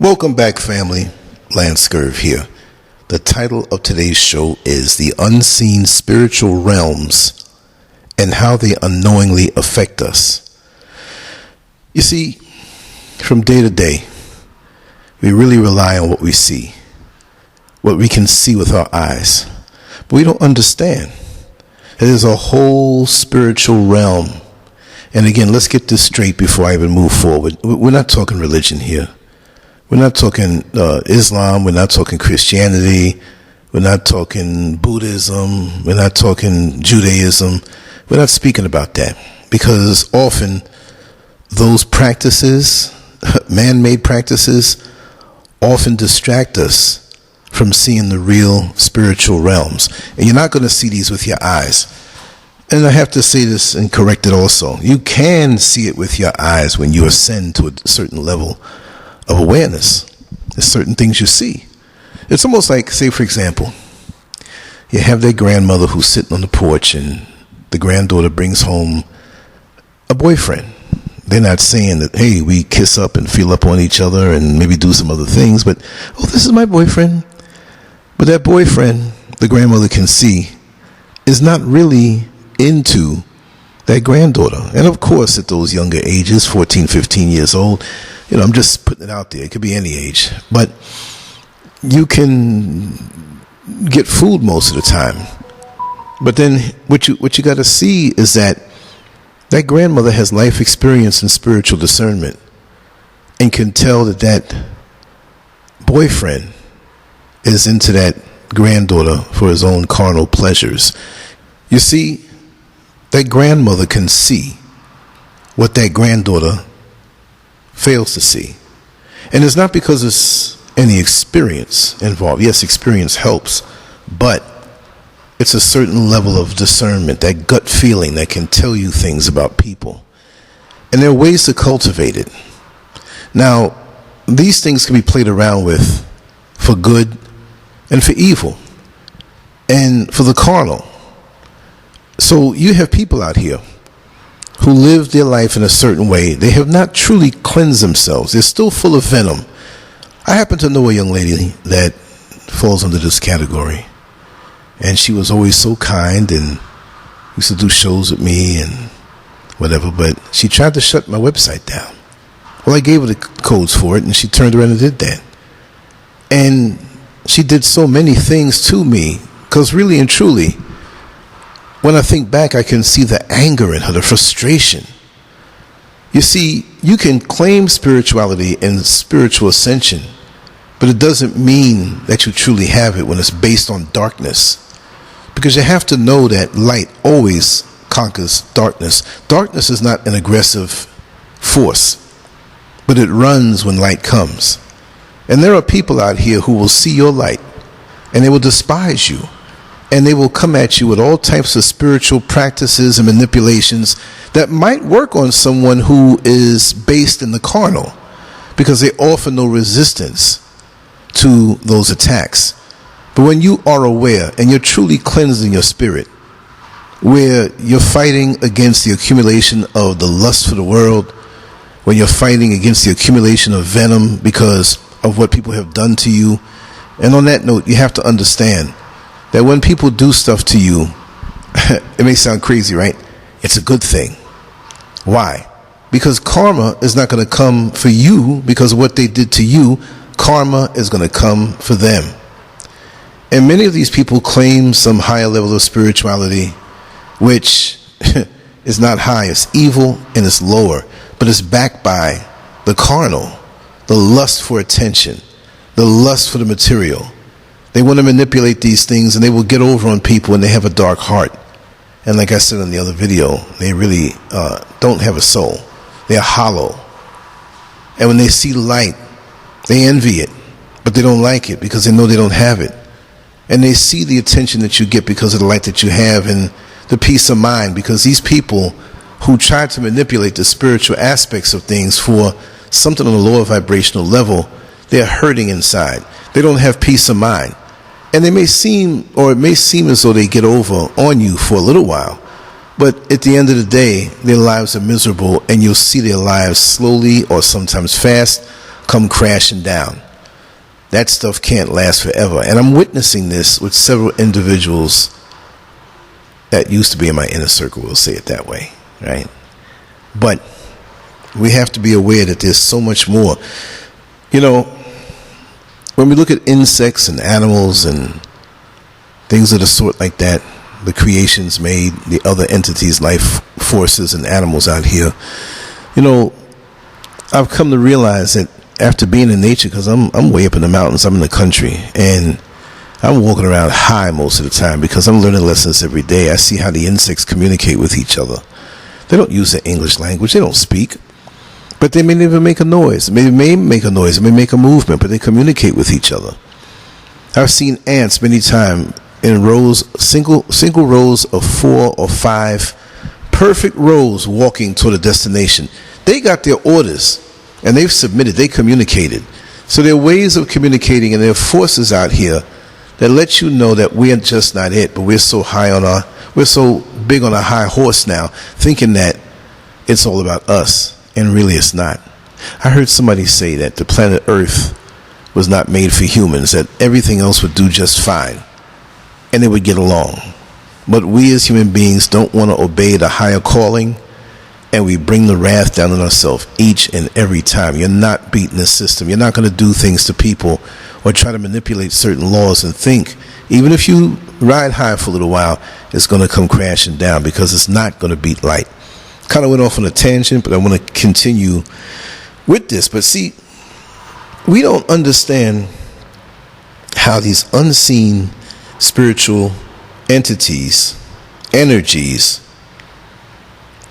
Welcome back, family. Lancescurv here. The title of today's show is The Unseen Spiritual Realms and How They Unknowingly Affect Us. You see, from day to day, we really rely on what we see, what we can see with our eyes. But we don't understand. There's a whole spiritual realm. And again, let's get this straight before I even move forward. We're not talking religion here. We're not talking Islam. We're not talking Christianity. We're not talking Buddhism. We're not talking Judaism. We're not speaking about that, because often those practices, man-made practices, often distract us from seeing the real spiritual realms. And you're not going to see these with your eyes. And I have to say this and correct it also. You can see it with your eyes when you ascend to a certain level of awareness. There's certain things you see. It's almost like, say for example, you have that grandmother who's sitting on the porch and the granddaughter brings home a boyfriend. They're not saying that, hey, we kiss up and feel up on each other and maybe do some other things, but, oh, this is my boyfriend. But that boyfriend, the grandmother can see, is not really into that granddaughter. And of course, at those younger ages, 14, 15 years old, I'm just putting it out there. It could be any age. But you can get fooled most of the time. But then what you got to see is that grandmother has life experience and spiritual discernment and can tell that boyfriend is into that granddaughter for his own carnal pleasures. You see, that grandmother can see what that granddaughter fails to see. And it's not because there's any experience involved. Yes, experience helps, but it's a certain level of discernment, that gut feeling that can tell you things about people. And there are ways to cultivate it. Now, these things can be played around with for good and for evil and for the carnal. So you have people out here who live their life in a certain way. They have not truly cleansed themselves. They're still full of venom. I happen to know a young lady that falls under this category. And she was always so kind and used to do shows with me and whatever. But she tried to shut my website down. Well, I gave her the codes for it, and she turned around and did that. And she did so many things to me, because really and truly, when I think back, I can see the anger in her, the frustration. You see, you can claim spirituality and spiritual ascension, but it doesn't mean that you truly have it when it's based on darkness. Because you have to know that light always conquers darkness. Darkness is not an aggressive force, but it runs when light comes. And there are people out here who will see your light, and they will despise you. And they will come at you with all types of spiritual practices and manipulations that might work on someone who is based in the carnal, because they offer no resistance to those attacks. But when you are aware and you're truly cleansing your spirit, where you're fighting against the accumulation of the lust for the world, when you're fighting against the accumulation of venom because of what people have done to you. And on that note, you have to understand that when people do stuff to you, it may sound crazy, right? It's a good thing. Why? Because karma is not going to come for you because of what they did to you. Karma is going to come for them. And many of these people claim some higher level of spirituality, which is not high. It's evil and it's lower. But it's backed by the carnal, the lust for attention, the lust for the material. They want to manipulate these things, and they will get over on people, and they have a dark heart. And like I said in the other video, they really don't have a soul. They're hollow. And when they see light, they envy it, but they don't like it because they know they don't have it. And they see the attention that you get because of the light that you have and the peace of mind, because these people who try to manipulate the spiritual aspects of things for something on a lower vibrational level, they're hurting inside. They don't have peace of mind. And it may seem as though they get over on you for a little while, but at the end of the day, their lives are miserable, and you'll see their lives slowly or sometimes fast come crashing down. That stuff can't last forever. And I'm witnessing this with several individuals that used to be in my inner circle, we'll say it that way, right? But we have to be aware that there's so much more. You know, when we look at insects and animals and things of the sort like that, the creations made, the other entities, life forces and animals out here, you know, I've come to realize that after being in nature, because I'm way up in the mountains, I'm in the country, and I'm walking around high most of the time because I'm learning lessons every day. I see how the insects communicate with each other. They don't use the English language. They don't speak. But they may never make a noise. They may make a noise. They may make a movement, but they communicate with each other. I've seen ants many times in rows, single rows of 4 or 5 perfect rows walking toward a destination. They got their orders, and they've submitted. They communicated. So there are ways of communicating, and there are forces out here that let you know that we're just not it, but we're so big on a high horse now, thinking that it's all about us, and really it's not. I heard somebody say that the planet Earth was not made for humans, that everything else would do just fine, and they would get along. But we as human beings don't want to obey the higher calling, and we bring the wrath down on ourselves each and every time. You're not beating the system. You're not going to do things to people or try to manipulate certain laws and think, even if you ride high for a little while, it's going to come crashing down, because it's not going to beat light. Kind of went off on a tangent, but I want to continue with this. But see, we don't understand how these unseen spiritual entities, energies,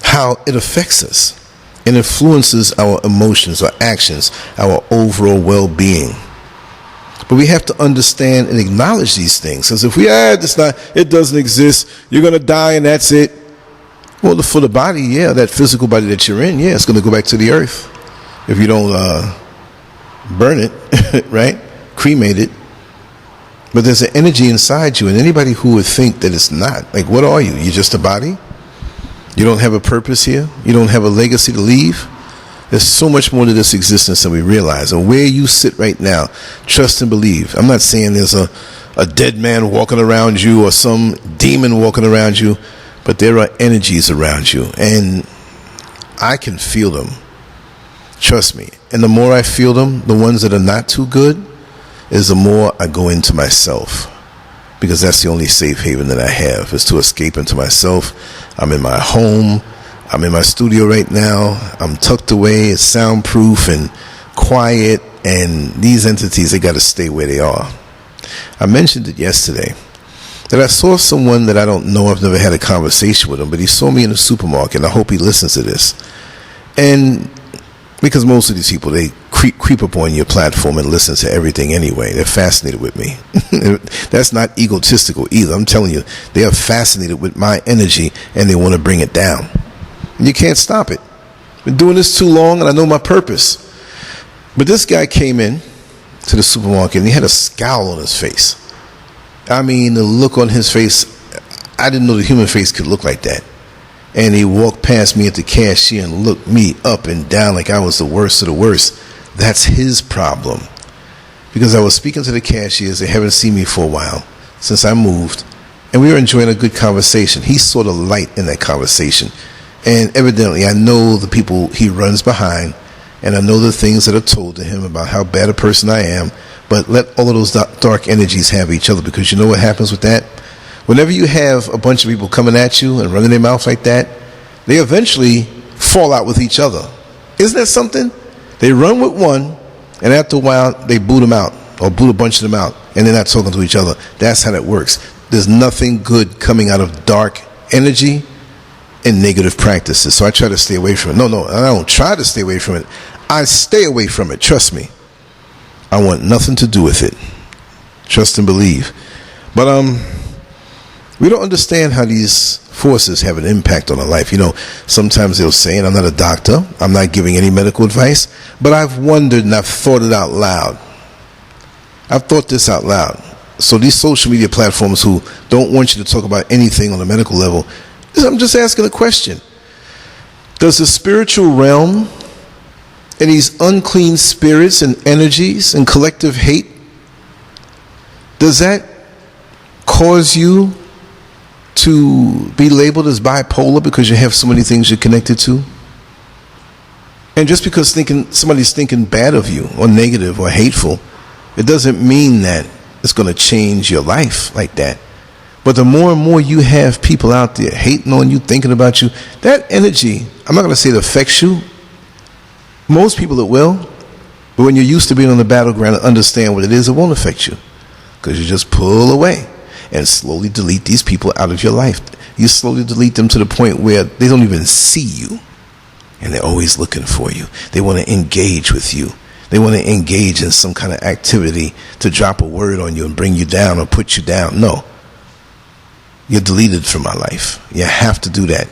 how it affects us and influences our emotions, our actions, our overall well-being. But we have to understand and acknowledge these things. Because if it doesn't exist, you're going to die and that's it. Well, for the body, yeah, that physical body that you're in, yeah, it's going to go back to the earth. If you don't burn it, right? Cremate it. But there's an energy inside you, and anybody who would think that it's not, like, what are you? You're just a body? You don't have a purpose here? You don't have a legacy to leave? There's so much more to this existence than we realize. And where you sit right now, trust and believe. I'm not saying there's a dead man walking around you or some demon walking around you, but there are energies around you, and I can feel them. Trust me. And the more I feel them, the ones that are not too good, is the more I go into myself. Because that's the only safe haven that I have, is to escape into myself. I'm in my home. I'm in my studio right now. I'm tucked away. It's soundproof and quiet. And these entities, they got to stay where they are. I mentioned it yesterday, that I saw someone that I don't know. I've never had a conversation with him, but he saw me in the supermarket, and I hope he listens to this. And because most of these people, they creep up on your platform and listen to everything anyway. They're fascinated with me. That's not egotistical either. I'm telling you, they are fascinated with my energy, and they want to bring it down. And you can't stop it. Been doing this too long, and I know my purpose. But this guy came in to the supermarket, and he had a scowl on his face. I mean, the look on his face, I didn't know the human face could look like that. And he walked past me at the cashier and looked me up and down like I was the worst of the worst. That's his problem. Because I was speaking to the cashiers. They haven't seen me for a while, since I moved. And we were enjoying a good conversation. He saw the light in that conversation. And evidently, I know the people he runs behind. And I know the things that are told to him about how bad a person I am. But let all of those dark energies have each other. Because you know what happens with that? Whenever you have a bunch of people coming at you and running their mouth like that, they eventually fall out with each other. Isn't that something? They run with one, and after a while, they boot them out, or boot a bunch of them out, and they're not talking to each other. That's how that works. There's nothing good coming out of dark energy and negative practices. So I try to stay away from it. No, I don't try to stay away from it. I stay away from it. Trust me. I want nothing to do with it. Trust and believe. But we don't understand how these forces have an impact on our life. You know, sometimes they'll say, and I'm not a doctor, I'm not giving any medical advice, but I've wondered and I've thought it out loud. I've thought this out loud. So these social media platforms who don't want you to talk about anything on a medical level, I'm just asking a question. Does the spiritual realm and these unclean spirits and energies and collective hate, does that cause you to be labeled as bipolar because you have so many things you're connected to? And just because somebody's thinking bad of you or negative or hateful, it doesn't mean that it's going to change your life like that. But the more and more you have people out there hating on you, thinking about you, that energy, I'm not going to say it affects you. Most people it will. But when you're used to being on the battleground and understand what it is, it won't affect you. Because you just pull away and slowly delete these people out of your life. You slowly delete them to the point where they don't even see you. And they're always looking for you. They want to engage with you. They want to engage in some kind of activity to drop a word on you and bring you down or put you down. No. You're deleted from my life. You have to do that.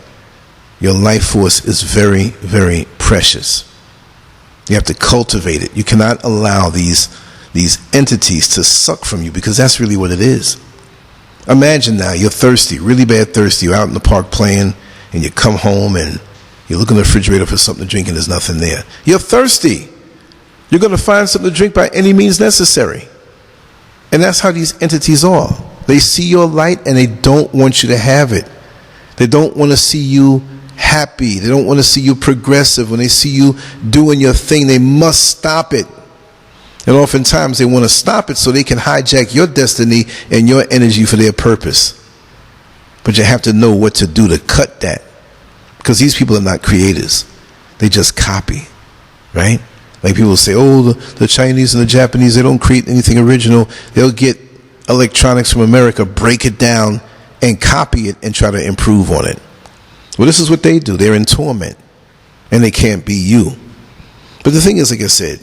Your life force is very, very precious. You have to cultivate it. You cannot allow these entities to suck from you, because that's really what it is. Imagine now you're thirsty, really bad thirsty. You're out in the park playing, and you come home and you look in the refrigerator for something to drink and there's nothing there. You're thirsty. You're going to find something to drink by any means necessary. And that's how these entities are. They see your light and they don't want you to have it. They don't want to see you happy. They don't want to see you progressive. When they see you doing your thing, they must stop it. And oftentimes they want to stop it so they can hijack your destiny and your energy for their purpose. But you have to know what to do to cut that. Because these people are not creators. They just copy. Right? Like people say, oh, the Chinese and the Japanese, they don't create anything original. They'll get electronics from America, break it down, and copy it and try to improve on it. Well, this is what they do. They're in torment. And they can't be you. But the thing is, like I said,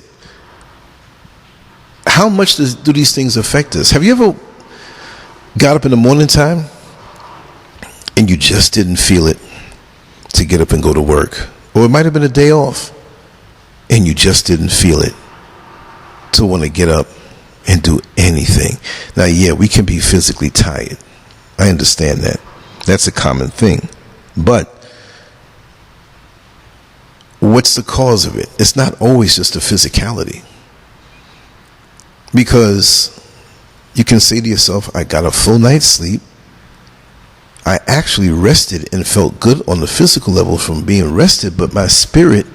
how much do these things affect us? Have you ever got up in the morning time and you just didn't feel it to get up and go to work? Or it might have been a day off and you just didn't feel it to want to get up and do anything. Now, yeah, we can be physically tired. I understand that. That's a common thing. But what's the cause of it? It's not always just the physicality. Because you can say to yourself, I got a full night's sleep. I actually rested and felt good on the physical level from being rested, but my spirit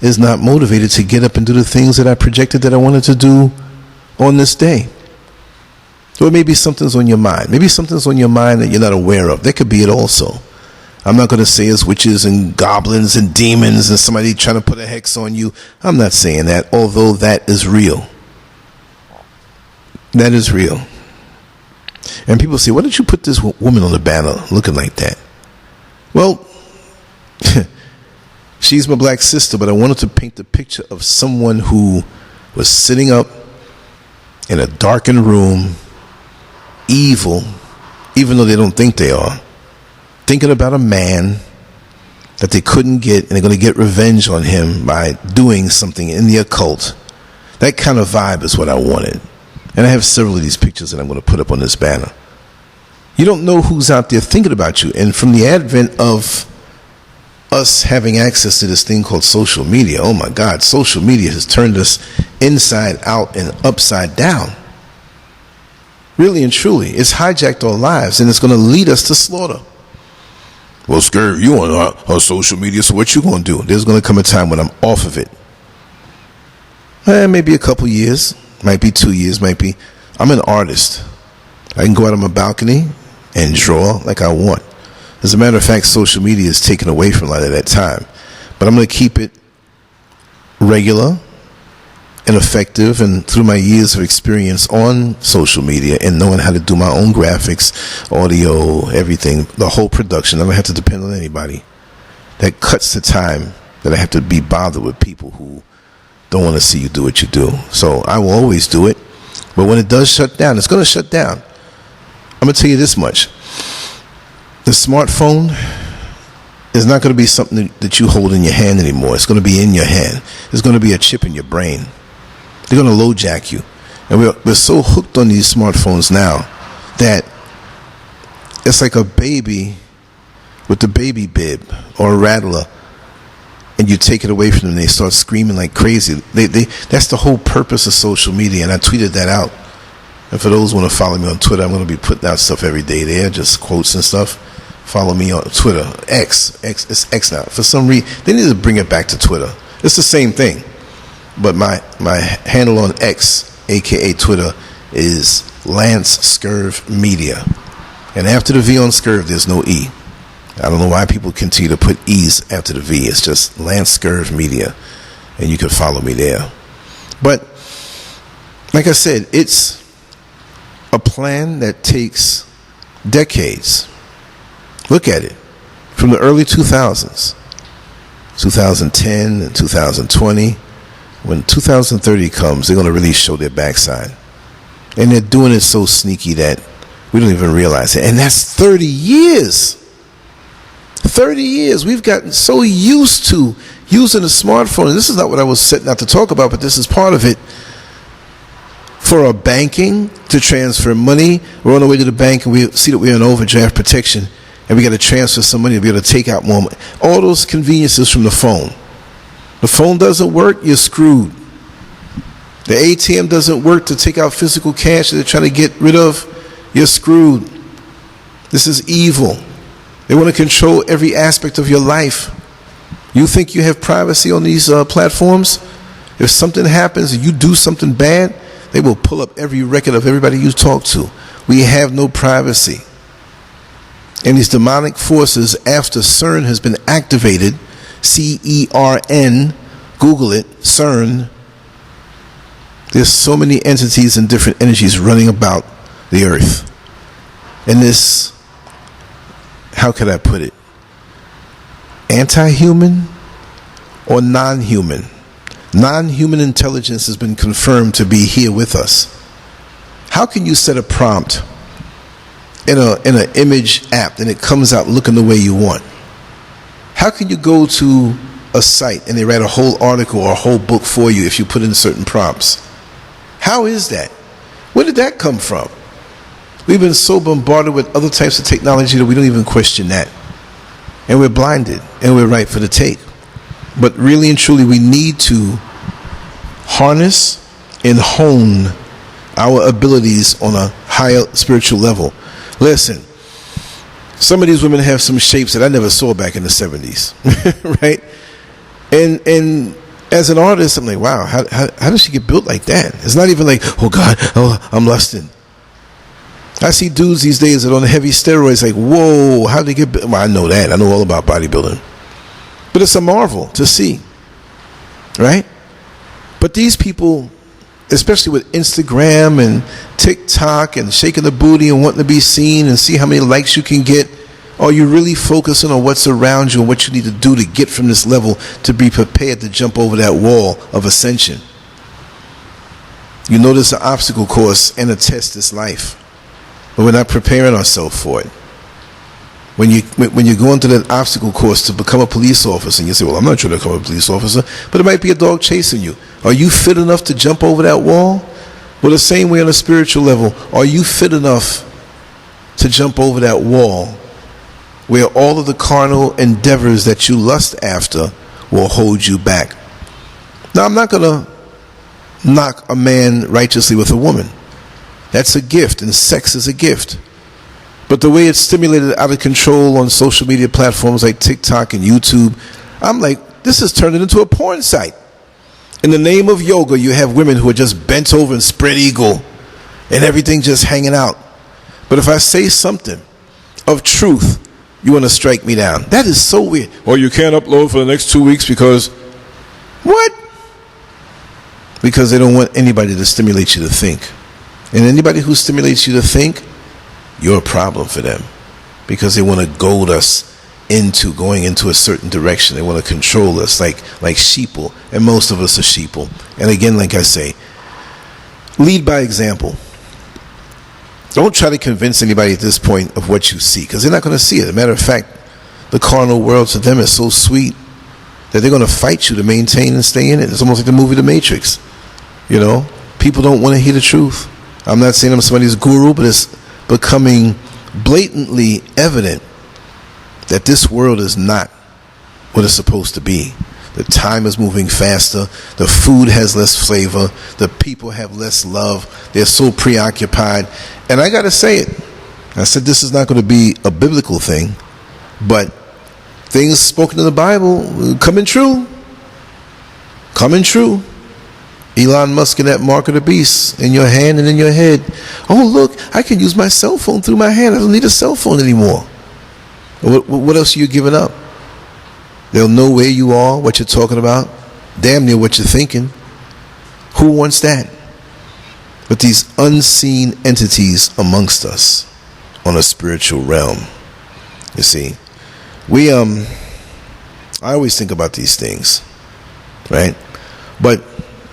is not motivated to get up and do the things that I projected that I wanted to do on this day. Or maybe something's on your mind. Maybe something's on your mind that you're not aware of. That could be it also. I'm not going to say it's witches and goblins and demons and somebody trying to put a hex on you. I'm not saying that, although that is real. That is real. And people say, why did you put this woman on the banner looking like that? Well, she's my black sister, but I wanted to paint the picture of someone who was sitting up in a darkened room, evil, even though they don't think they are, thinking about a man that they couldn't get, and they're going to get revenge on him by doing something in the occult. That kind of vibe is what I wanted. And I have several of these pictures that I'm going to put up on this banner. You don't know who's out there thinking about you. And from the advent of us having access to this thing called social media, oh my God, social media has turned us inside out and upside down. Really and truly, it's hijacked our lives, and it's going to lead us to slaughter. Well, SCURV, you on social media, so what you going to do? There's going to come a time when I'm off of it. Maybe a couple years. Might be 2 years, might be. I'm an artist. I can go out on my balcony and draw like I want. As a matter of fact, social media is taken away from a lot of that time. But I'm going to keep it regular and effective, and through my years of experience on social media and knowing how to do my own graphics, audio, everything, the whole production, I don't have to depend on anybody. That cuts the time that I have to be bothered with people who don't want to see you do what you do. So I will always do it. But when it does shut down, it's going to shut down. I'm going to tell you this much. The smartphone is not going to be something that you hold in your hand anymore. It's going to be in your hand. There's going to be a chip in your brain. They're going to LoJack you. And we're so hooked on these smartphones now that it's like a baby with the baby bib or a rattler. and you take it away from them, they start screaming like crazy. That's the whole purpose of social media, and I tweeted that out. And for those who want to follow me on Twitter, I'm going to be putting out stuff every day there, just quotes and stuff. Follow me on Twitter. It's X now. For some reason, they need to bring it back to Twitter. It's the same thing. But my handle on X, a.k.a. Twitter, is Lancescurv Media. And after the V on Scurv, there's no E. I don't know why people continue to put E's after the V. It's just Lancescurv Media. And you can follow me there. But, like I said, it's a plan that takes decades. Look at it. From the early 2000s. 2010 and 2020. When 2030 comes, they're going to really show their backside. And they're doing it so sneaky that we don't even realize it. And that's 30 years. 30 years. We've gotten so used to using a smartphone. And this is not what I was setting out to talk about, but this is part of it. For our banking, to transfer money, we're on the way to the bank and we see that we're in overdraft protection and we got to transfer some money to be able to take out more money. All those conveniences from the phone. The phone doesn't work, you're screwed. The ATM doesn't work to take out physical cash that they're trying to get rid of, you're screwed. This is evil. They want to control every aspect of your life. You think you have privacy on these platforms? If something happens and you do something bad, they will pull up every record of everybody you talk to. We have no privacy. And these demonic forces, after CERN has been activated, CERN, Google it, CERN, there's so many entities and different energies running about the earth. And this, how could I put it? Anti-human or non-human? Non-human intelligence has been confirmed to be here with us. How can you set a prompt in an image app and it comes out looking the way you want? How can you go to a site and they write a whole article or a whole book for you if you put in certain prompts? How is that? Where did that come from? We've been so bombarded with other types of technology that we don't even question that. And we're blinded and we're right for the take. But really and truly, we need to harness and hone our abilities on a higher spiritual level. Listen, some of these women have some shapes that I never saw back in the 70s, right? And as an artist, I'm like, wow, how does she get built like that? It's not even like, oh God, oh, I'm lusting. I see dudes these days that are on heavy steroids, like, whoa, how did they get built? Well, I know that. I know all about bodybuilding. But it's a marvel to see, right? But these people, especially with Instagram and TikTok and shaking the booty and wanting to be seen and see how many likes you can get, are you really focusing on what's around you and what you need to do to get from this level to be prepared to jump over that wall of ascension? You know there's an obstacle course and a test this life, but we're not preparing ourselves for it. When you go into that obstacle course to become a police officer, and you say, well, I'm not trying to become a police officer, but it might be a dog chasing you. Are you fit enough to jump over that wall? Well, the same way on a spiritual level, are you fit enough to jump over that wall where all of the carnal endeavors that you lust after will hold you back? Now, I'm not going to knock a man righteously with a woman. That's a gift, and sex is a gift. But the way it's stimulated out of control on social media platforms like TikTok and YouTube, I'm like, this has turned it into a porn site. In the name of yoga, you have women who are just bent over and spread eagle and everything just hanging out. But if I say something of truth, you want to strike me down. That is so weird. Well, you can't upload for the next 2 weeks because... What? Because they don't want anybody to stimulate you to think. And anybody who stimulates you to think, you're a problem for them, because they want to goad us into going into a certain direction. They want to control us like sheeple, and most of us are sheeple. And again, like I say, lead by example. Don't try to convince anybody at this point of what you see, because they're not going to see it. As a matter of fact, the carnal world to them is so sweet that they're going to fight you to maintain and stay in it. It's almost like the movie The Matrix. You know, people don't want to hear the truth. I'm not saying I'm somebody's guru, but it's becoming blatantly evident that this world is not what it's supposed to be. The time is moving faster. The food has less flavor. The people have less love. They're so preoccupied. And I got to say it. I said this is not going to be a biblical thing, but things spoken in the Bible coming true. Coming true. Elon Musk and that mark of the beast in your hand and in your head. Oh, look, I can use my cell phone through my hand. I don't need a cell phone anymore. What else are you giving up? They'll know where you are, what you're talking about, damn near what you're thinking. Who wants that? But these unseen entities amongst us on a spiritual realm. You see, I always think about these things, right? But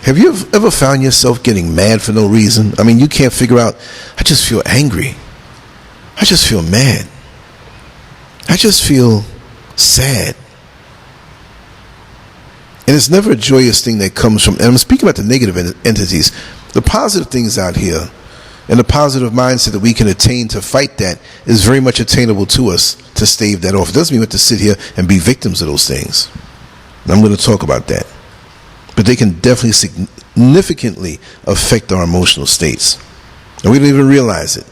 have you ever found yourself getting mad for no reason? I mean, you can't figure out, I just feel angry. I just feel mad. I just feel sad. And it's never a joyous thing that comes from, and I'm speaking about the negative entities. The positive things out here and the positive mindset that we can attain to fight that is very much attainable to us to stave that off. It doesn't mean we have to sit here and be victims of those things. And I'm going to talk about that. But they can definitely significantly affect our emotional states. And we don't even realize it.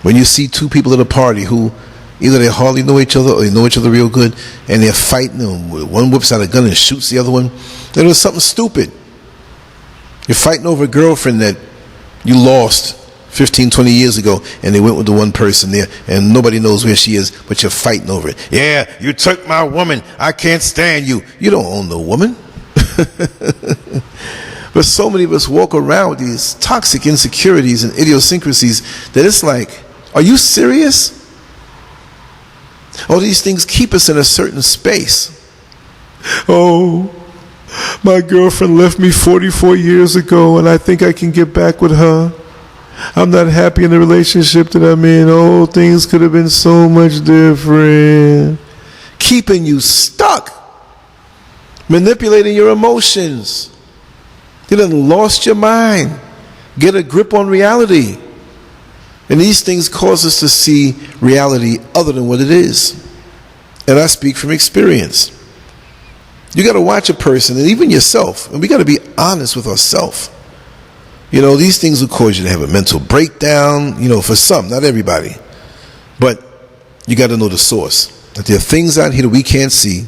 When you see two people at a party who either they hardly know each other or they know each other real good and they're fighting, and one whips out a gun and shoots the other one, then it was something stupid. You're fighting over a girlfriend that you lost 15, 20 years ago, and they went with the one person there, and nobody knows where she is, but you're fighting over it. Yeah, you took my woman. I can't stand you. You don't own the woman. But so many of us walk around with these toxic insecurities and idiosyncrasies that it's like, are you serious? All these things keep us in a certain space. Oh, my girlfriend left me 44 years ago and I think I can get back with her. I'm not happy in the relationship that I'm in. Oh, things could have been so much different. Keeping you stuck. Manipulating your emotions. You done lost your mind. Get a grip on reality. And these things cause us to see reality other than what it is. And I speak from experience. You got to watch a person, and even yourself, and we got to be honest with ourselves. You know, these things will cause you to have a mental breakdown, you know, for some, not everybody. But you got to know the source. That there are things out here that we can't see,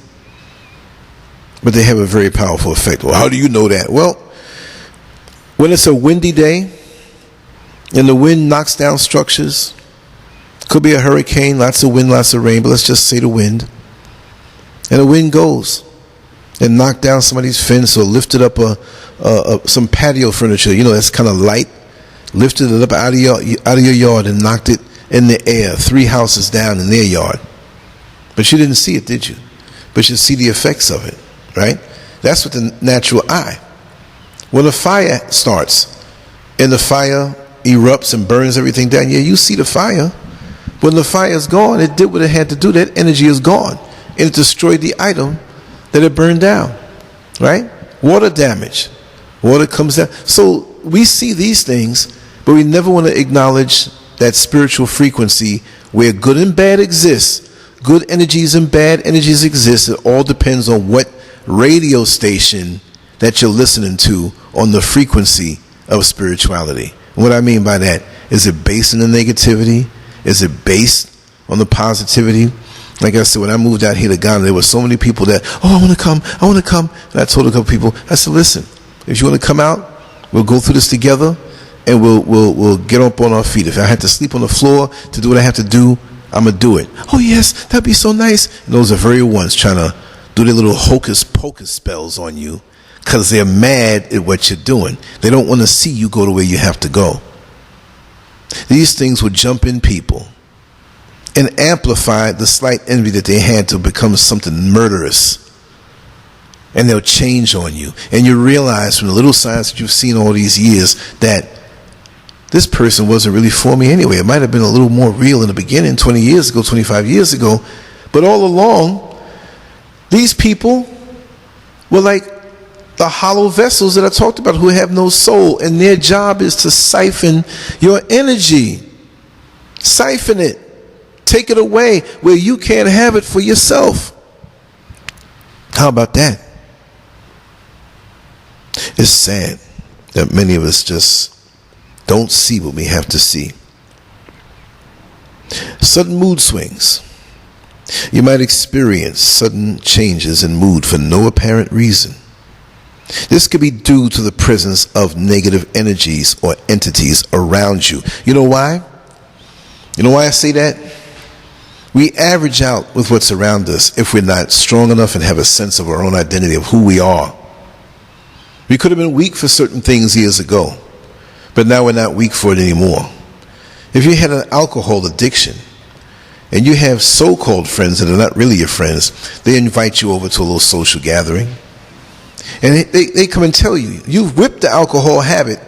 but they have a very powerful effect. Well, how do you know that? Well, when it's a windy day, and the wind knocks down structures, could be a hurricane, lots of wind, lots of rain, but let's just say the wind. And the wind goes and knocked down somebody's fence or lifted up some patio furniture, you know, that's kind of light, lifted it up out of your yard and knocked it in the air, 3 houses down in their yard. But you didn't see it, did you? But you see the effects of it, right? That's with the natural eye. When a fire starts and the fire erupts and burns everything down, yeah, you see the fire. When the fire is gone, it did what it had to do. That energy is gone. And it destroyed the item that it burned down, right? Water damage. Water comes down. So we see these things, but we never want to acknowledge that spiritual frequency where good and bad exists. Good energies and bad energies exist. It all depends on what radio station that you're listening to on the frequency of spirituality. What I mean by that, is it based on the negativity? Is it based on the positivity? Like I said, when I moved out here to Ghana, there were so many people that, oh, I want to come. And I told a couple people, I said, listen, if you want to come out, we'll go through this together, and we'll get up on our feet. If I have to sleep on the floor to do what I have to do, I'm going to do it. Oh, yes, that'd be so nice. And those are very ones trying to do their little hocus pocus spells on you because they're mad at what you're doing. They don't want to see you go to where you have to go. These things will jump in people and amplify the slight envy that they had to become something murderous. And they'll change on you. And you realize from the little signs that you've seen all these years that this person wasn't really for me anyway. It might have been a little more real in the beginning, 20 years ago, 25 years ago. But all along, these people were like the hollow vessels that I talked about who have no soul. And their job is to siphon your energy. Siphon it. Take it away where you can't have it for yourself. How about that? It's sad that many of us just don't see what we have to see. Sudden mood swings. You might experience sudden changes in mood for no apparent reason. This could be due to the presence of negative energies or entities around you. You know why? You know why I say that? We average out with what's around us if we're not strong enough and have a sense of our own identity of who we are. We could have been weak for certain things years ago, but now we're not weak for it anymore. If you had an alcohol addiction and you have so-called friends that are not really your friends, they invite you over to a little social gathering. And they come and tell you, you've whipped the alcohol habit,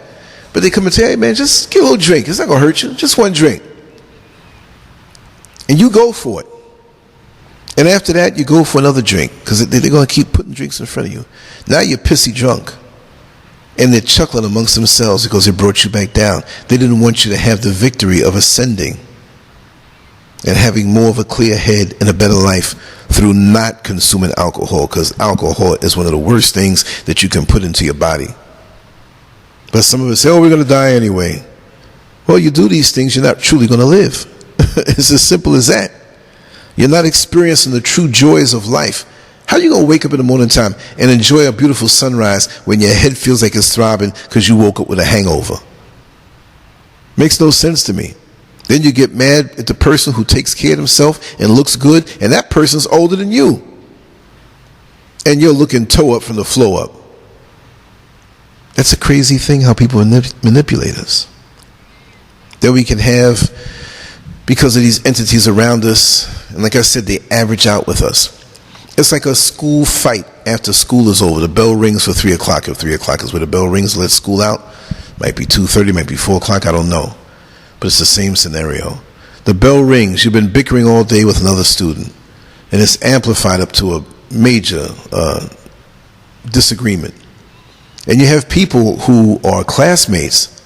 but they come and tell you, hey man, just get a little drink. It's not going to hurt you. Just one drink. And you go for it. And after that, you go for another drink because they're going to keep putting drinks in front of you. Now you're pissy drunk. And they're chuckling amongst themselves because they brought you back down. They didn't want you to have the victory of ascending and having more of a clear head and a better life through not consuming alcohol, because alcohol is one of the worst things that you can put into your body. But some of us say, oh, we're going to die anyway. Well, you do these things, you're not truly going to live. It's as simple as that. You're not experiencing the true joys of life. How are you going to wake up in the morning time and enjoy a beautiful sunrise when your head feels like it's throbbing because you woke up with a hangover? Makes no sense to me. Then you get mad at the person who takes care of himself and looks good, and that person's older than you. And you're looking toe up from the floor up. That's a crazy thing how people manipulate us. That we can have because of these entities around us, and like I said, they average out with us. It's like a school fight after school is over. The bell rings for 3 o'clock. If 3 o'clock is where the bell rings, let school out. Might be 2:30, might be 4 o'clock, I don't know. But it's the same scenario. The bell rings, you've been bickering all day with another student, and it's amplified up to a major disagreement. And you have people who are classmates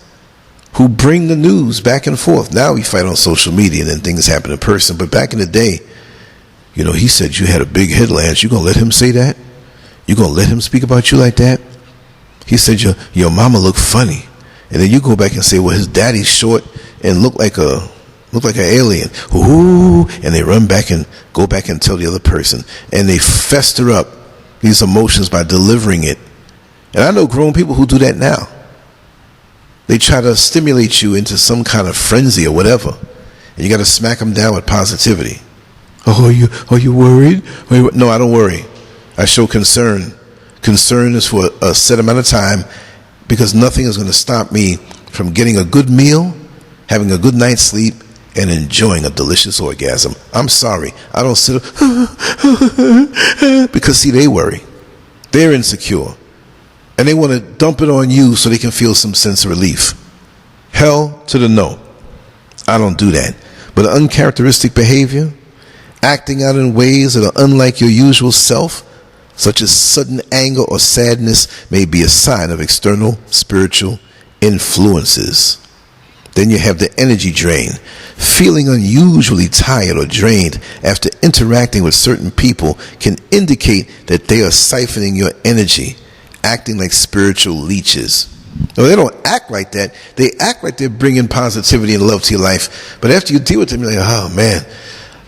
who bring the news back and forth. Now we fight on social media and then things happen in person. But back in the day, you know, he said you had a big head, Lance. You gonna let him say that? You gonna let him speak about you like that? He said your mama looked funny. And then you go back and say, well, his daddy's short and look like an alien. Ooh, and they run back and go back and tell the other person. And they fester up these emotions by delivering it. And I know grown people who do that now. They try to stimulate you into some kind of frenzy or whatever. And you got to smack them down with positivity. Oh, are you worried? No, I don't worry. I show concern. Concern is for a set amount of time because nothing is going to stop me from getting a good meal, having a good night's sleep, and enjoying a delicious orgasm. I'm sorry. I don't sit up because, see, they worry. They're insecure. And they want to dump it on you so they can feel some sense of relief. Hell to the no. I don't do that. But uncharacteristic behavior, acting out in ways that are unlike your usual self, such as sudden anger or sadness, may be a sign of external spiritual influences. Then you have the energy drain. Feeling unusually tired or drained after interacting with certain people can indicate that they are siphoning your energy, acting like spiritual leeches. No, they don't act like that. They act like they're bringing positivity and love to your life. But after you deal with them, you're like, oh man,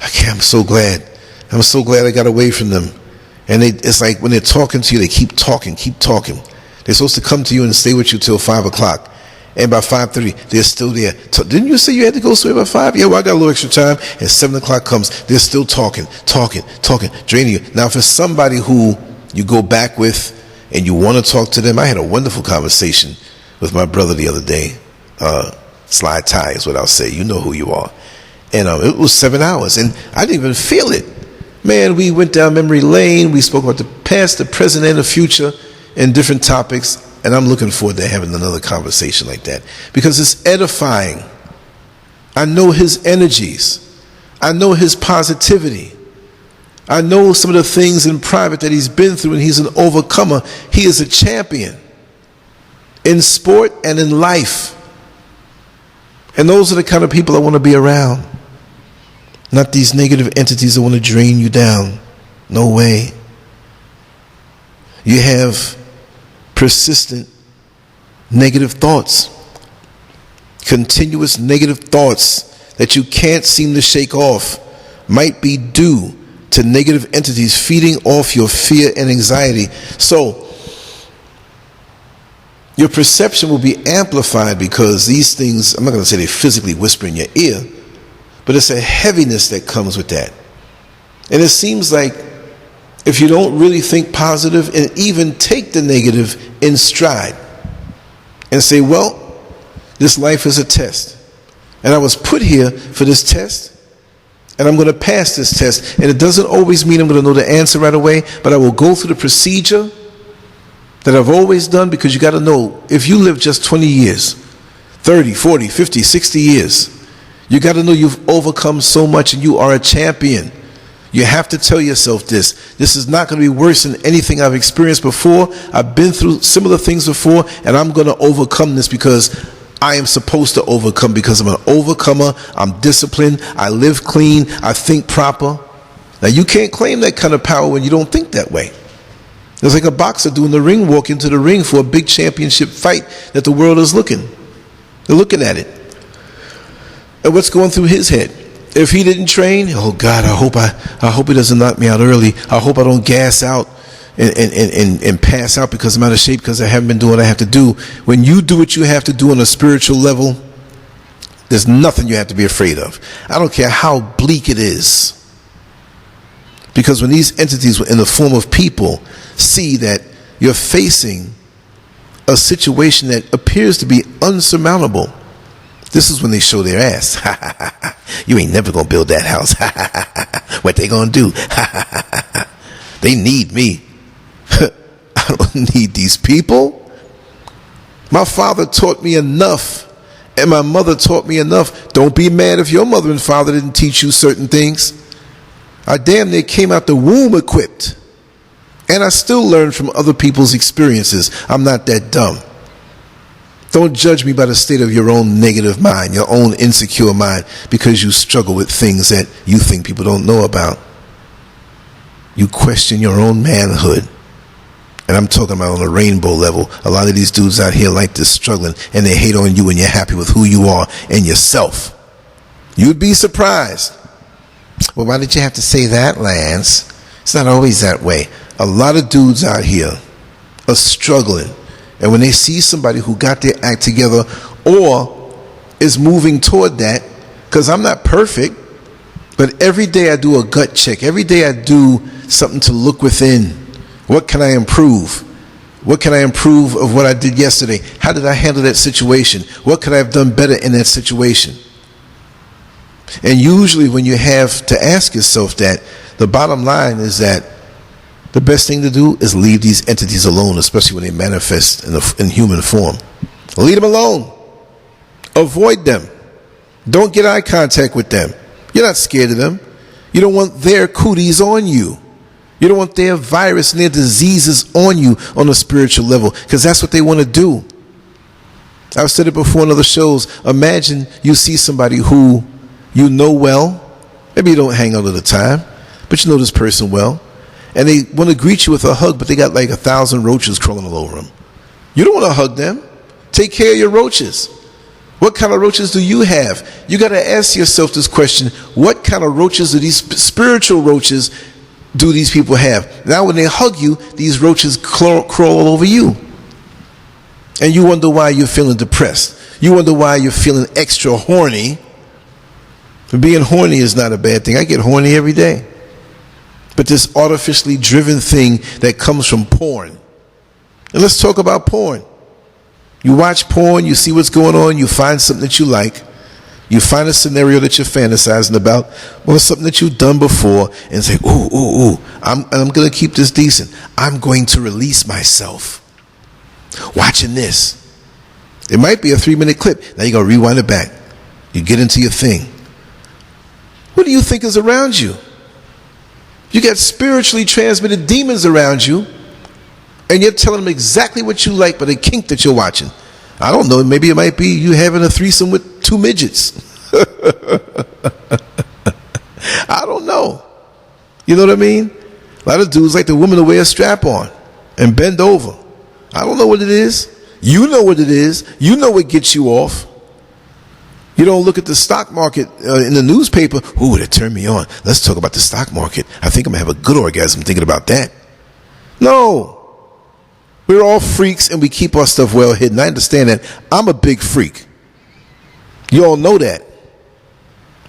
I'm so glad. I'm so glad I got away from them. And it's like when they're talking to you, they keep talking. They're supposed to come to you and stay with you till 5 o'clock. And by 5:30, they're still there. Didn't you say you had to go somewhere by 5? Yeah, well, I got a little extra time. And 7 o'clock comes, they're still talking, draining you. Now, for somebody who you go back with and you want to talk to them, I had a wonderful conversation with my brother the other day. Sly Ty is what I'll say. You know who you are. And it was 7 hours, and I didn't even feel it. Man, we went down memory lane. We spoke about the past, the present, and the future, and different topics. And I'm looking forward to having another conversation like that because it's edifying. I know his energies. I know his positivity. I know some of the things in private that he's been through, and he's an overcomer. He is a champion in sport and in life. And those are the kind of people I want to be around. Not these negative entities that want to drain you down. No way. You have persistent negative thoughts, continuous negative thoughts that you can't seem to shake off, might be due to negative entities feeding off your fear and anxiety. So your perception will be amplified because these things, I'm not going to say they physically whisper in your ear, but it's a heaviness that comes with that. And it seems like if you don't really think positive and even take the negative in stride and say, well, this life is a test, and I was put here for this test, and I'm going to pass this test. And it doesn't always mean I'm going to know the answer right away, but I will go through the procedure that I've always done, because you got to know, if you live just 20 years, 30, 40, 50, 60 years, you got to know you've overcome so much and you are a champion. You have to tell yourself this. This is not going to be worse than anything I've experienced before. I've been through similar things before, and I'm going to overcome this because I am supposed to overcome, because I'm an overcomer. I'm disciplined. I live clean. I think proper. Now, you can't claim that kind of power when you don't think that way. It's like a boxer doing the ring walk into the ring for a big championship fight that the world is looking. They're looking at it. And what's going through his head? If he didn't train, oh God, I hope he doesn't knock me out early. I hope I don't gas out and pass out because I'm out of shape because I haven't been doing what I have to do. When you do what you have to do on a spiritual level, there's nothing you have to be afraid of. I don't care how bleak it is. Because when these entities in the form of people see that you're facing a situation that appears to be unsurmountable, this is when they show their ass. You ain't never gonna build that house. What they gonna do? They need me. I don't need these people. My father taught me enough, and my mother taught me enough. Don't be mad if your mother and father didn't teach you certain things. I damn near came out the womb equipped, and I still learn from other people's experiences. I'm not that dumb. Don't judge me by the state of your own negative mind, your own insecure mind, because you struggle with things that you think people don't know about. You question your own manhood. And I'm talking about on a rainbow level. A lot of these dudes out here like this struggling, and they hate on you when you're happy with who you are and yourself. You'd be surprised. Well, why did you have to say that, Lance? It's not always that way. A lot of dudes out here are struggling. And when they see somebody who got their act together or is moving toward that, because I'm not perfect, but every day I do a gut check. Every day I do something to look within. What can I improve? What can I improve of what I did yesterday? How did I handle that situation? What could I have done better in that situation? And usually when you have to ask yourself that, the bottom line is that the best thing to do is leave these entities alone, especially when they manifest in human form. Leave them alone. Avoid them. Don't get eye contact with them. You're not scared of them. You don't want their cooties on you. You don't want their virus and their diseases on you on a spiritual level, because that's what they want to do. I've said it before in other shows. Imagine you see somebody who you know well. Maybe you don't hang out all the time, but you know this person well. And they want to greet you with a hug, but they got like 1,000 roaches crawling all over them. You don't want to hug them. Take care of your roaches. What kind of roaches do you have? You got to ask yourself this question. What kind of roaches do these spiritual roaches do these people have? Now when they hug you, these roaches crawl all over you. And you wonder why you're feeling depressed. You wonder why you're feeling extra horny. Being horny is not a bad thing. I get horny every day. But this artificially driven thing that comes from porn. And let's talk about porn. You watch porn, you see what's going on, you find something that you like, you find a scenario that you're fantasizing about, or something that you've done before, and say, ooh, I'm going to keep this decent. I'm going to release myself. Watching this. It might be a 3-minute clip. Now you got to rewind it back. You get into your thing. What do you think is around you? You got spiritually transmitted demons around you, and you're telling them exactly what you like, but a kink that you're watching. I don't know, maybe it might be you having a threesome with 2 midgets. I don't know. You know what I mean? A lot of dudes like the woman to wear a strap on and bend over. I don't know what it is. You know what it is. You know what gets you off. You don't look at the stock market in the newspaper. Ooh, that turned me on. Let's talk about the stock market. I think I'm going to have a good orgasm thinking about that. No. We're all freaks and we keep our stuff well hidden. I understand that. I'm a big freak. You all know that.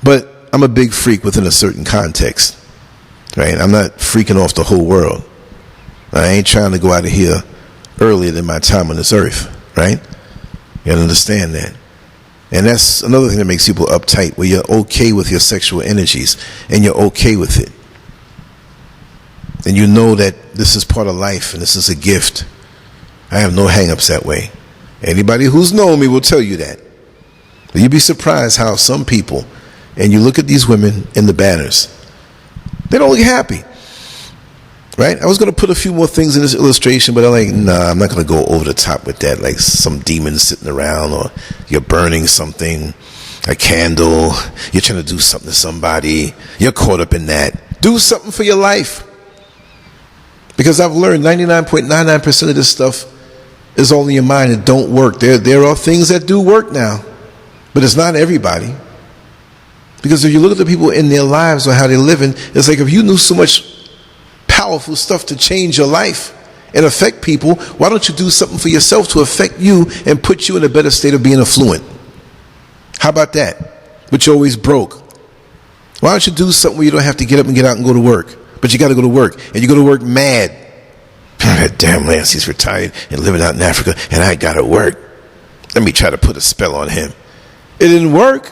But I'm a big freak within a certain context. Right? I'm not freaking off the whole world. I ain't trying to go out of here earlier than my time on this earth. Right? You gotta understand that. And that's another thing that makes people uptight, where you're okay with your sexual energies and you're okay with it. And you know that this is part of life and this is a gift. I have no hang-ups that way. Anybody who's known me will tell you that. But you'd be surprised how some people, and you look at these women in the banners, they don't look happy. Right? I was going to put a few more things in this illustration, but I'm like, nah, I'm not going to go over the top with that, like some demons sitting around, or you're burning something, a candle, you're trying to do something to somebody, you're caught up in that. Do something for your life. Because I've learned 99.99% of this stuff is only your mind. It don't work. There are things that do work now, but it's not everybody. Because if you look at the people in their lives or how they're living, it's like if you knew so much powerful stuff to change your life and affect people, why don't you do something for yourself to affect you and put you in a better state of being affluent? How about that? But you're always broke. Why don't you do something where you don't have to get up and get out and go to work? But you got to go to work, and you go to work mad. That damn Lance, he's retired and living out in Africa, and I got to work. Let me try to put a spell on him. It didn't work.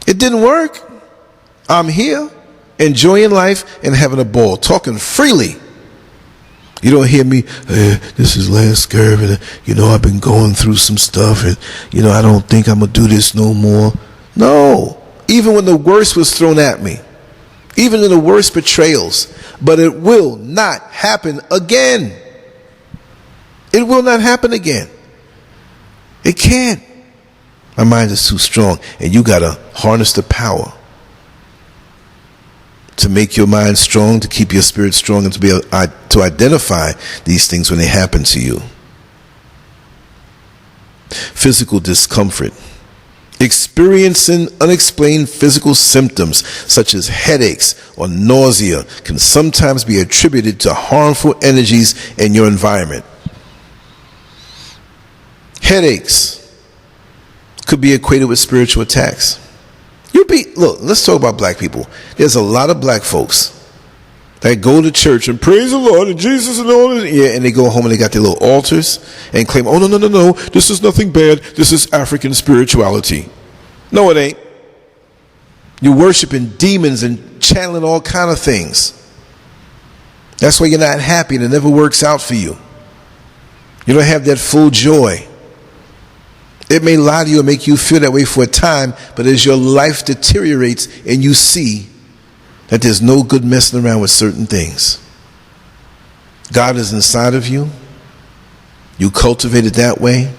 It didn't work. I'm here, enjoying life and having a ball, talking freely. You don't hear me, this is Lancescurv, and I've been going through some stuff, and I don't think I'm going to do this no more. No. Even when the worst was thrown at me, even in the worst betrayals, but it will not happen again. It will not happen again. It can't. My mind is too strong, and you got to harness the power to make your mind strong, to keep your spirit strong, and to be able to identify these things when they happen to you. Physical discomfort. Experiencing unexplained physical symptoms such as headaches or nausea can sometimes be attributed to harmful energies in your environment. Headaches could be equated with spiritual attacks. Look, let's talk about black people. There's a lot of black folks that go to church and praise the Lord and Jesus and all this, and they go home and they got their little altars and claim, oh, no, this is nothing bad. This is African spirituality. No, it ain't. You're worshiping demons and channeling all kind of things. That's why you're not happy and it never works out for you. You don't have that full joy. It may lie to you and make you feel that way for a time, but as your life deteriorates and you see that there's no good messing around with certain things. God is inside of you. You cultivate it that way.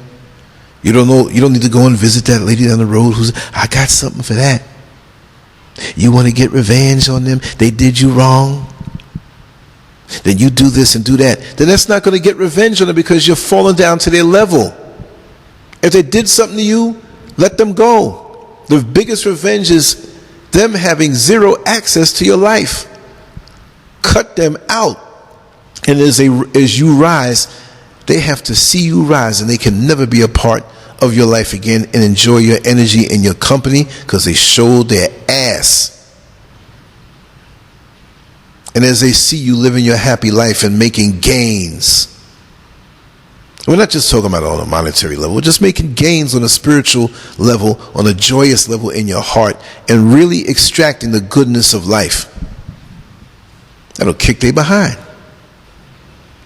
You don't need to go and visit that lady down the road who's, I got something for that. You want to get revenge on them? They did you wrong. Then you do this and do that. Then that's not going to get revenge on them because you're falling down to their level. If they did something to you, let them go. The biggest revenge is them having zero access to your life. Cut them out. And as you rise, they have to see you rise, and they can never be a part of your life again and enjoy your energy and your company because they showed their ass. And as they see you living your happy life and making gains, we're not just talking about on a monetary level. We're just making gains on a spiritual level, on a joyous level in your heart, and really extracting the goodness of life. That'll kick they behind.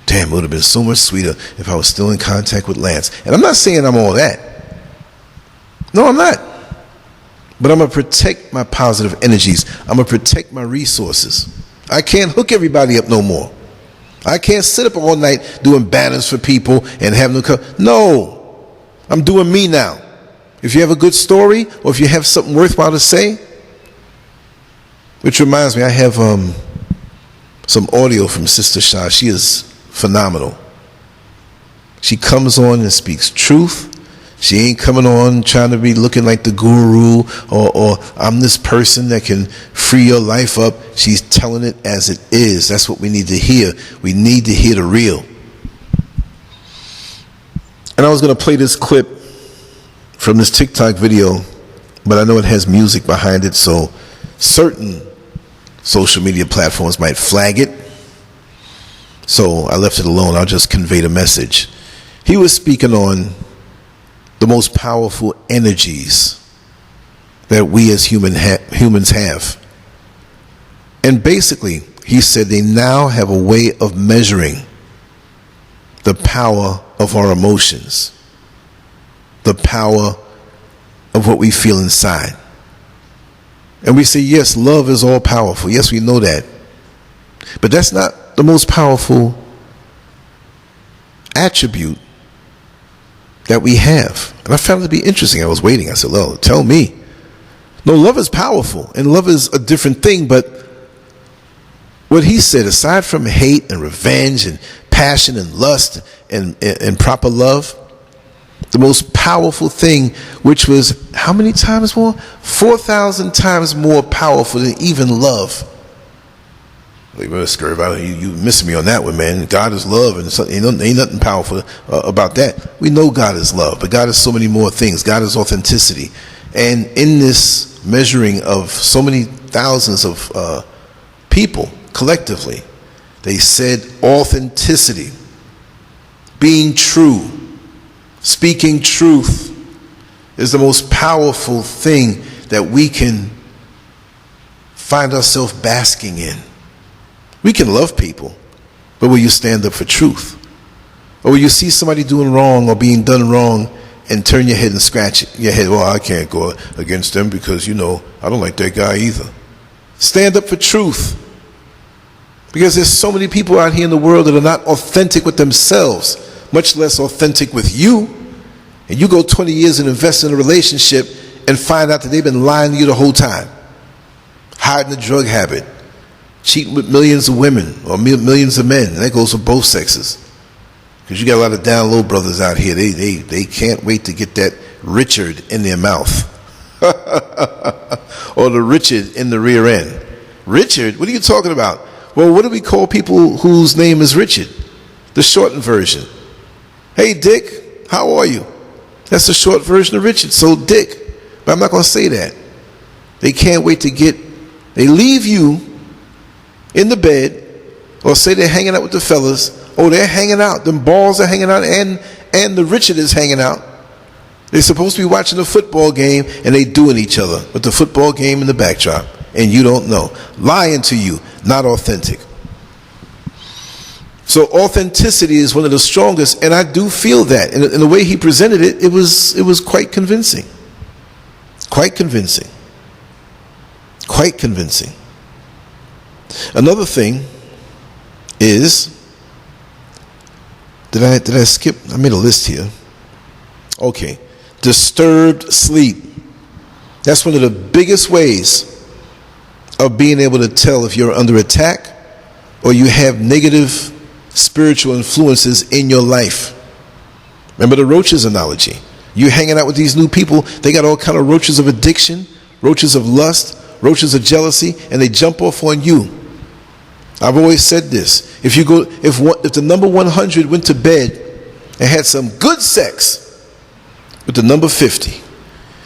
Damn, it would have been so much sweeter if I was still in contact with Lance. And I'm not saying I'm all that. No, I'm not. But I'm going to protect my positive energies. I'm going to protect my resources. I can't hook everybody up no more. I can't sit up all night doing banners for people and have no, I'm doing me now. If you have a good story or if you have something worthwhile to say, which reminds me, I have some audio from Sister Shah. She is phenomenal. She comes on and speaks truth. She ain't coming on trying to be looking like the guru or I'm this person that can free your life up. She's telling it as it is. That's what we need to hear. We need to hear the real. And I was going to play this clip from this TikTok video, but I know it has music behind it, so certain social media platforms might flag it. So I left it alone. I'll just convey the message. He was speaking on the most powerful energies that we as humans have. And basically, he said they now have a way of measuring the power of our emotions, the power of what we feel inside. And we say, yes, love is all powerful. Yes, we know that. But that's not the most powerful attribute that we have. And I found it to be interesting. I was waiting. I said, well, tell me. No, love is powerful, and love is a different thing. But what he said, aside from hate and revenge and passion and lust and proper love, the most powerful thing, which was how many times more? 4,000 times more powerful than even love. Like, SCURV, you missing me on that one, man. God is love, and ain't nothing powerful about that. We know God is love, but God is so many more things. God is authenticity. And in this measuring of so many thousands of people collectively, they said authenticity, being true, speaking truth is the most powerful thing that we can find ourselves basking in. We can love people, but will you stand up for truth? Or will you see somebody doing wrong or being done wrong and turn your head and scratch your head? Well, I can't go against them because, I don't like that guy either. Stand up for truth. Because there's so many people out here in the world that are not authentic with themselves, much less authentic with you. And you go 20 years and invest in a relationship and find out that they've been lying to you the whole time, hiding a drug habit, cheating with millions of women or millions of men. And that goes for both sexes. Because you got a lot of down low brothers out here. They can't wait to get that Richard in their mouth. Or the Richard in the rear end. Richard? What are you talking about? Well, what do we call people whose name is Richard? The shortened version. Hey, Dick, how are you? That's the short version of Richard. So, Dick. But I'm not going to say that. They can't wait to they leave you in the bed, or say they're hanging out with the fellas. Oh, they're hanging out. Them balls are hanging out, and the Richard is hanging out. They're supposed to be watching a football game, and they doing each other with the football game in the backdrop, and you don't know. Lying to you, not authentic. So authenticity is one of the strongest, and I do feel that. And the way he presented it, it was quite convincing. Quite convincing. Quite convincing. Another thing is, did I skip? I made a list here. Okay. Disturbed sleep. That's one of the biggest ways of being able to tell if you're under attack or you have negative spiritual influences in your life. Remember the roaches analogy. You're hanging out with these new people, they got all kind of roaches of addiction, roaches of lust, roaches of jealousy, and they jump off on you. I've always said this. If the number 100 went to bed and had some good sex with the number 50,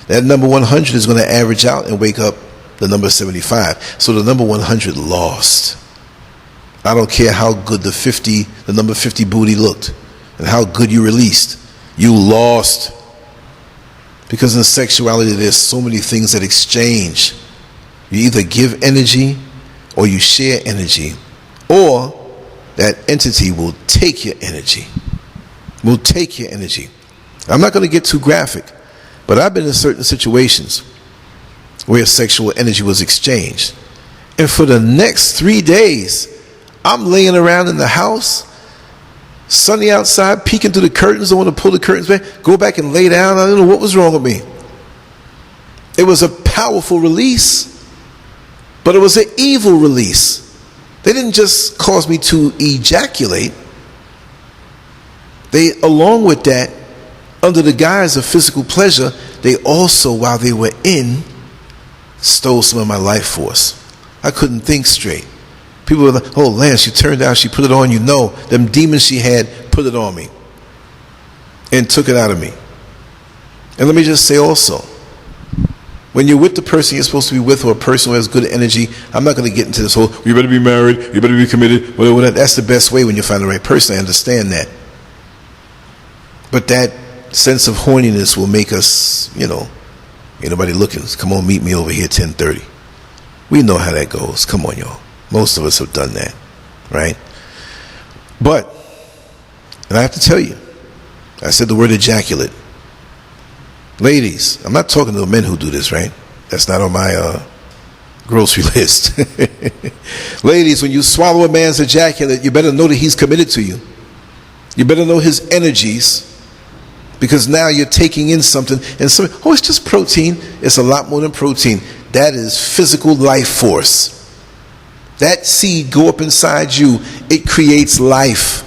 that number 100 is going to average out and wake up the number 75. So the number 100 lost. I don't care how good the number 50 booty looked and how good you released. You lost. Because in sexuality, there's so many things that exchange. You either give energy or you share energy, or that entity will take your energy. Will take your energy. I'm not going to get too graphic, but I've been in certain situations where sexual energy was exchanged. And for the next 3 days, I'm laying around in the house, sunny outside, peeking through the curtains. I want to pull the curtains back, go back and lay down. I don't know what was wrong with me. It was a powerful release, but it was an evil release. They didn't just cause me to ejaculate. They, along with that, under the guise of physical pleasure, they also, while they were in, stole some of my life force. I couldn't think straight. People were like, oh, Lance, she turned out, she put it on you. No, them demons she had put it on me and took it out of me. And let me just say also, when you're with the person you're supposed to be with, or a person who has good energy, I'm not going to get into this whole, you better be married, you better be committed, whatever. That's the best way when you find the right person. I understand that. But that sense of horniness will make us, ain't nobody looking. Come on, meet me over here 10:30. We know how that goes. Come on, y'all. Most of us have done that, right? But, and I have to tell you, I said the word ejaculate. Ladies, I'm not talking to the men who do this, right? That's not on my grocery list. Ladies, when you swallow a man's ejaculate, you better know that he's committed to you. You better know his energies, because now you're taking in something, and so, oh, it's just protein. It's a lot more than protein. That is physical life force. That seed go up inside you, it creates life.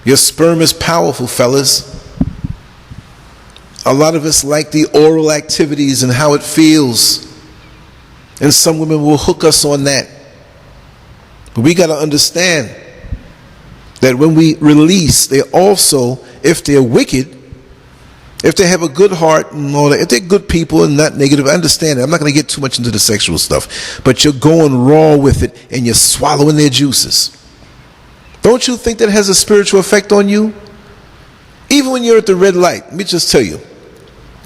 Your sperm is powerful, fellas. A lot of us like the oral activities and how it feels. And some women will hook us on that. But we got to understand that when we release, they also, if they're wicked, if they have a good heart and all that, if they're good people and not negative, I understand that. I'm not going to get too much into the sexual stuff. But you're going raw with it and you're swallowing their juices. Don't you think that has a spiritual effect on you? Even when you're at the red light, let me just tell you.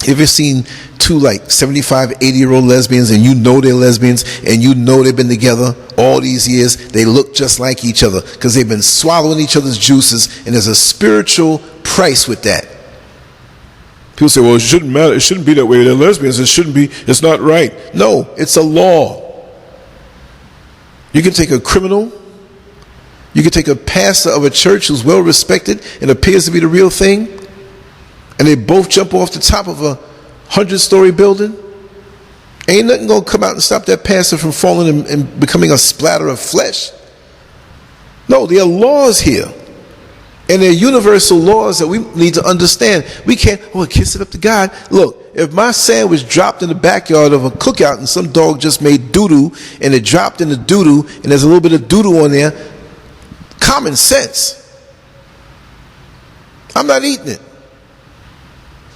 If you've seen two like 75, 80-year-old lesbians, and you know they're lesbians, and you know they've been together all these years, they look just like each other because they've been swallowing each other's juices, and there's a spiritual price with that. People say, well, it shouldn't matter. It shouldn't be that way. They're lesbians. It shouldn't be. It's not right. No, it's a law. You can take a criminal. You can take a pastor of a church who's well respected and appears to be the real thing, and they both jump off the top of a 100-story building. Ain't nothing going to come out and stop that pastor from falling and becoming a splatter of flesh. No, there are laws here. And they're universal laws that we need to understand. We can't, kiss it up to God. Look, if my sandwich dropped in the backyard of a cookout and some dog just made doo-doo and it dropped in the doo-doo and there's a little bit of doo-doo on there, common sense. I'm not eating it.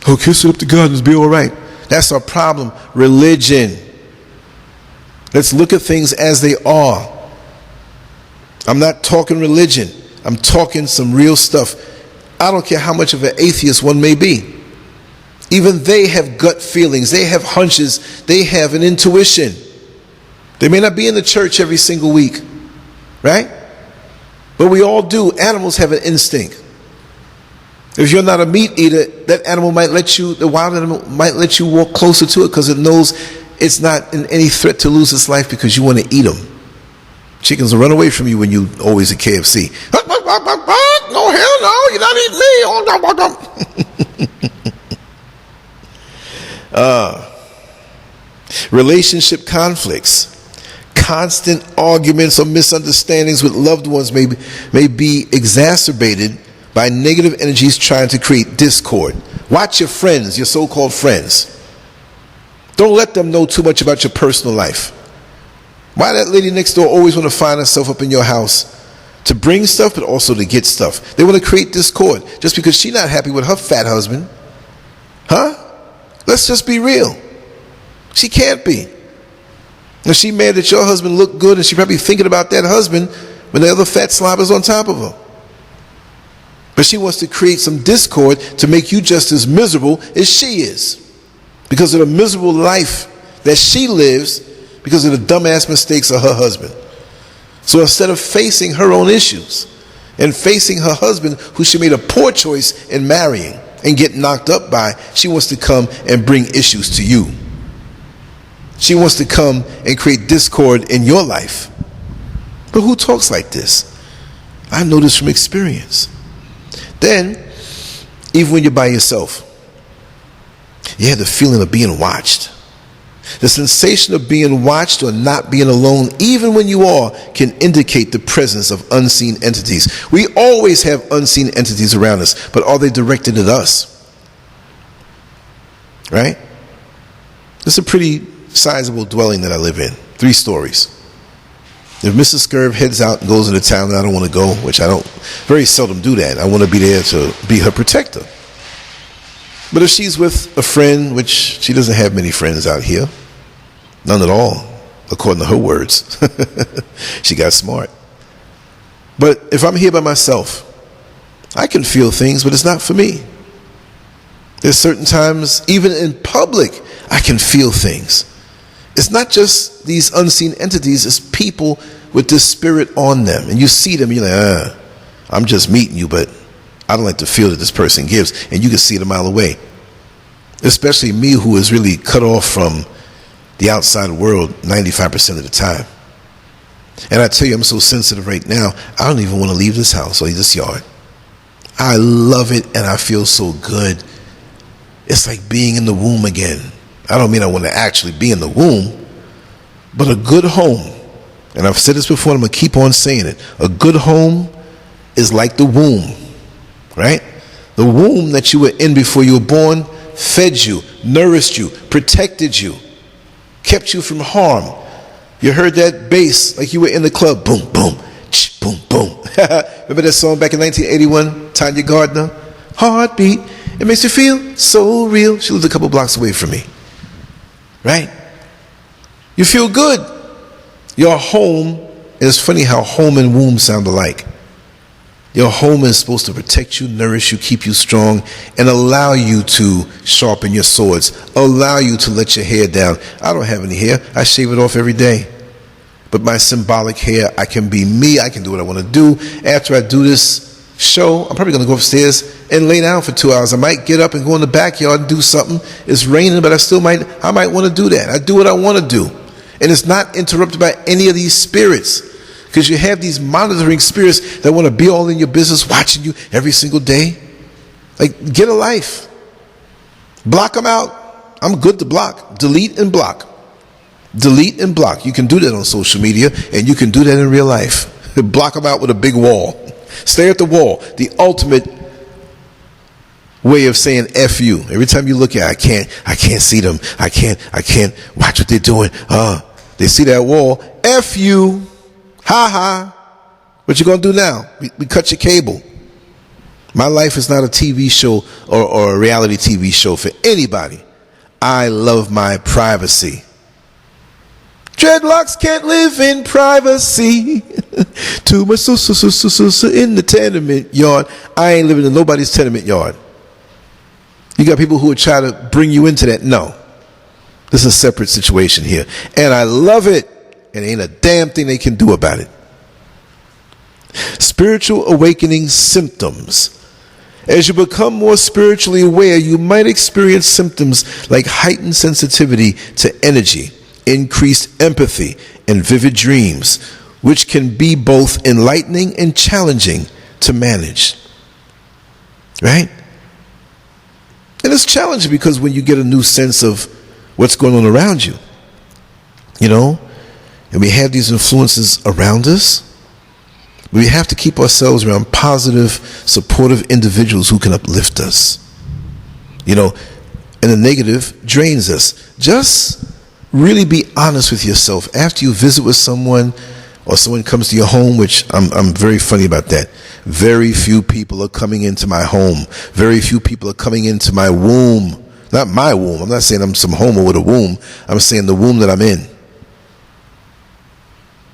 Oh, kiss it up to God and it'll be all right. That's our problem. Religion. Let's look at things as they are. I'm not talking religion. I'm talking some real stuff. I don't care how much of an atheist one may be. Even they have gut feelings. They have hunches. They have an intuition. They may not be in the church every single week, right? But we all do. Animals have an instinct. If you're not a meat eater, that animal might let you, the wild animal might let you walk closer to it because it knows it's not in any threat to lose its life because you want to eat them. Chickens will run away from you when you always at KFC. No, hell no, you're not eating me. Relationship conflicts. Constant arguments or misunderstandings with loved ones may be exacerbated by negative energies trying to create discord. Watch your friends, your so-called friends. Don't let them know too much about your personal life. Why that lady next door always want to find herself up in your house to bring stuff, but also to get stuff? They want to create discord just because she's not happy with her fat husband. Huh? Let's just be real. She can't be. And she mad that your husband looked good, and she probably thinking about that husband when the other fat slob is on top of her. But she wants to create some discord to make you just as miserable as she is because of the miserable life that she lives because of the dumbass mistakes of her husband. So instead of facing her own issues and facing her husband, who she made a poor choice in marrying and get knocked up by, she wants to come and bring issues to you. She wants to come and create discord in your life. But who talks like this? I know this from experience. Then, even when you're by yourself, you have the feeling of being watched. The sensation of being watched or not being alone, even when you are, can indicate the presence of unseen entities. We always have unseen entities around us, but are they directed at us? Right? It's a pretty sizable dwelling that I live in. 3 stories. If Mrs. SCURV heads out and goes into town and I don't want to go, which I don't very seldom do that, I want to be there to be her protector. But if she's with a friend, which she doesn't have many friends out here, none at all, according to her words. She got smart. But if I'm here by myself, I can feel things, but it's not for me. There's certain times, even in public, I can feel things. It's not just these unseen entities, it's people with this spirit on them. And you see them, you're like, I'm just meeting you, but I don't like the feel that this person gives. And you can see it a mile away. Especially me, who is really cut off from the outside world 95% of the time. And I tell you, I'm so sensitive right now, I don't even want to leave this house or this yard. I love it and I feel so good. It's like being in the womb again. I don't mean I want to actually be in the womb, but a good home, and I've said this before and I'm going to keep on saying it, a good home is like the womb, right? The womb that you were in before you were born fed you, nourished you, protected you, kept you from harm. You heard that bass like you were in the club. Boom, boom, ch, boom, boom. Remember that song back in 1981, Tanya Gardner? Heartbeat, it makes you feel so real. She lived a couple blocks away from me. Right? You feel good. Your home, and it's funny how home and womb sound alike. Your home is supposed to protect you, nourish you, keep you strong, and allow you to sharpen your swords, allow you to let your hair down. I don't have any hair. I shave it off every day. But my symbolic hair, I can be me. I can do what I want to do. After I do this show, I'm probably going to go upstairs and lay down for 2 hours. I might get up and go in the backyard and do something. It's raining, but I might want to do that. I do what I want to do. And it's not interrupted by any of these spirits. Because you have these monitoring spirits that want to be all in your business, watching you every single day. Like, get a life. Block them out. I'm good to block. Delete and block. Delete and block. You can do that on social media, and you can do that in real life. Block them out with a big wall. Stare at the wall. The ultimate way of saying F you. Every time you look at it, I can't see them. I can't watch what they're doing. They see that wall. F you. Ha ha. What you gonna do now? We cut your cable. My life is not a TV show or a reality TV show for anybody. I love my privacy. Dreadlocks can't live in privacy. Too much in the tenement yard. I ain't living in nobody's tenement yard. You got people who would try to bring you into that. No. This is a separate situation here. And I love it. And ain't a damn thing they can do about it. Spiritual awakening symptoms. As you become more spiritually aware, you might experience symptoms like heightened sensitivity to energy, increased empathy, and vivid dreams, which can be both enlightening and challenging to manage. Right? And it's challenging because when you get a new sense of what's going on around you, you know, and we have these influences around us, we have to keep ourselves around positive, supportive individuals who can uplift us. You know, and the negative drains us. Just really be honest with yourself. After you visit with someone or someone comes to your home, which I'm very funny about that. Very few people are coming into my home. Very few people are coming into my womb. Not my womb. I'm not saying I'm some homo with a womb. I'm saying the womb that I'm in.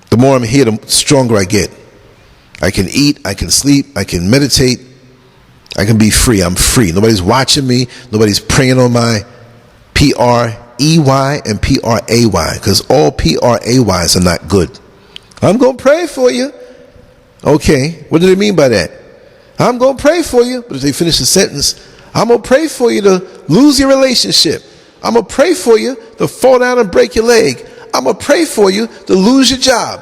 The more I'm here, the stronger I get. I can eat, I can sleep, I can meditate, I can be free. I'm free. Nobody's watching me. Nobody's preying on my P-R-E-Y and P-R-A-Y, because all P-R-A-Ys are not good. I'm going to pray for you. Okay, what do they mean by that? I'm going to pray for you. But if they finish the sentence, I'm going to pray for you to lose your relationship. I'm going to pray for you to fall down and break your leg. I'm going to pray for you to lose your job.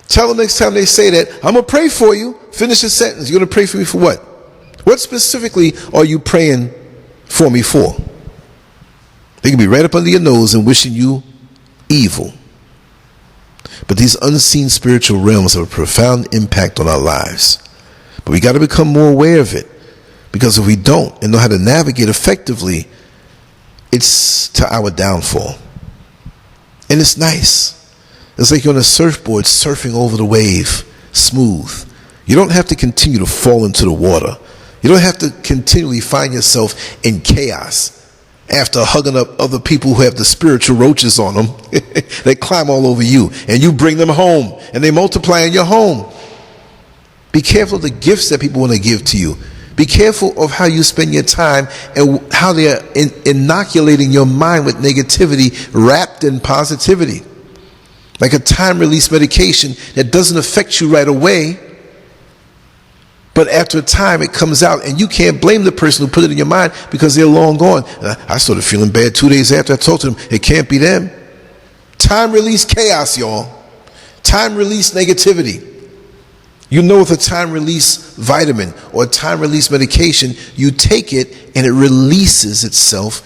Tell them next time they say that, I'm going to pray for you. Finish the sentence. You're going to pray for me for what? What specifically are you praying for me for? They can be right up under your nose and wishing you evil. But these unseen spiritual realms have a profound impact on our lives. But we got to become more aware of it, because if we don't and know how to navigate effectively, it's to our downfall. And it's nice. It's like you're on a surfboard surfing over the wave, smooth. You don't have to continue to fall into the water. You don't have to continually find yourself in chaos after hugging up other people who have the spiritual roaches on them. They climb all over you, and you bring them home, and they multiply in your home. Be careful of the gifts that people want to give to you. Be careful of how you spend your time and how they are inoculating your mind with negativity wrapped in positivity. Like a time-release medication that doesn't affect you right away, but after a time it comes out, and you can't blame the person who put it in your mind because they're long gone. I started feeling bad 2 days after I talked to them. It can't be them. Time-release chaos, y'all. Time-release negativity. You know, with a time-release vitamin or a time-release medication, you take it and it releases itself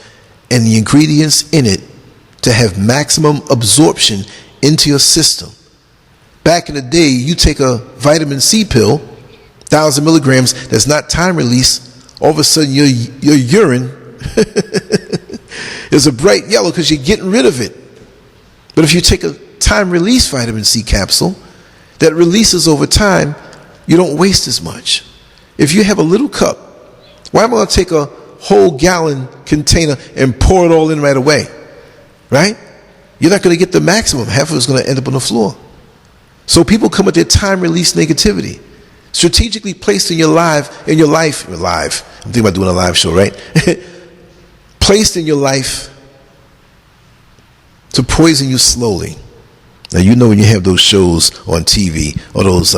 and the ingredients in it to have maximum absorption into your system. Back in the day, you take a vitamin C pill, 1,000 milligrams, that's not time-release, all of a sudden your urine is a bright yellow because you're getting rid of it. But if you take a time-release vitamin C capsule that releases over time, you don't waste as much. If you have a little cup, why am I going to take a whole gallon container and pour it all in right away? Right? You're not going to get the maximum. Half of it's going to end up on the floor. So people come with their time-release negativity, strategically placed in your life. I'm thinking about doing a live show, right? Placed in your life to poison you slowly. Now, you know when you have those shows on TV or those